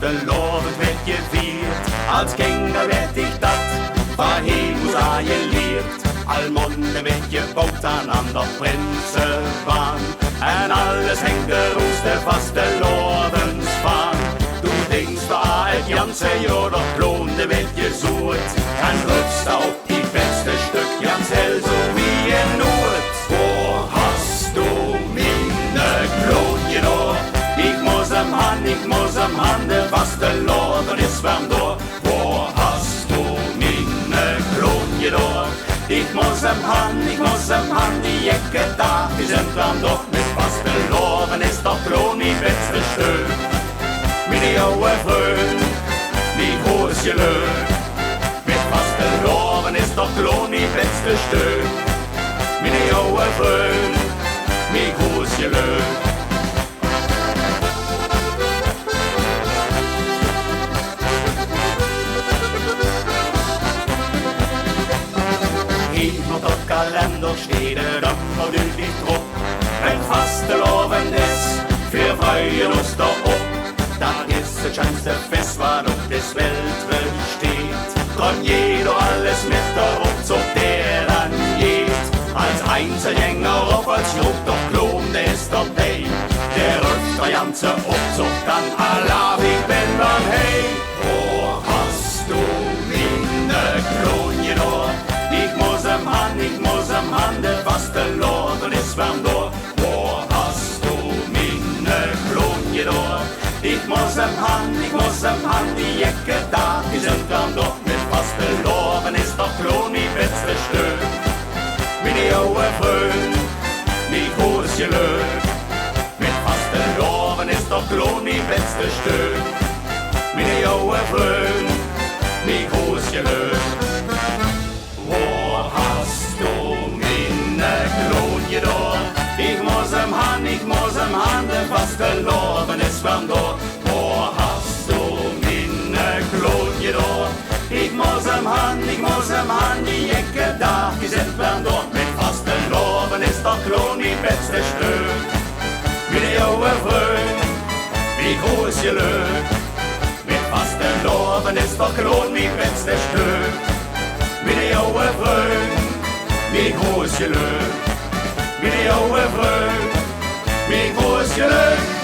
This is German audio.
vastelovend werd gevierd. Als kinder werd ik dat, waarheen moest je leert. Al monden werd gebouwd aan de Prinsenbaan. En alles hängt de roeste vastelovens van. Du denkst da het ganze Jahr doch blonde werd gesucht. En rutst op die beste Stück ganz hell so wie in Not. Wo hast du Mienne Kloon Jedoa? Ich muss am Han, de vasteloven is warm door. Wo hast du Mienne Kloon Jedoa? Ich muss am Han, die Ecke da, die sind warm doch. Mit vasteloven is doch Kloon die beste Stück. Meine oude Freund, die große Lück. Mit vasteloven is doch Kloon die beste Stück. Meine oude Freund, die große Lück. Op de kalender steht er op die trop. Wenn vastelovend is, für freie Lust op. Dat is het schönste Fest, waarop des Weltwelt steht. Kon jeder alles mit der Aufzug, der dann geht. Als Einzelgänger auf als Schluck, doch Kloon, der ist dabei. Der rückt der ganze Aufzug, dann Allah, ich bin dann hey. Wo hast du Mienne Kloon Jedoa? Ich muss am Han, de vasteloven is warm door. Wo hast du Mienne Kloon Jedoa? Ich muss am Han, die Ecke da, die sind warm door. Mit vasteloven is doch Kloon die beste Stück. Meine oude Freund, die große Lück. Mit vasteloven is doch Kloon die beste Stück. Meine oude Freund, die große Lück. Ich muss am Han, de vasteloven is warm door. Wo hast du Mienne Kloon Jedoa? Ich muss am Han, die Ecke da, die sind warm door. Mit vasteloven is doch Kloon die beste Stück. Meine oude Freund, wie groß je Lück. Mit vasteloven is doch Kloon die beste Stück. Meine oude Freund, wie groß je Lück. Meine oude Freund, wie groß je Lück.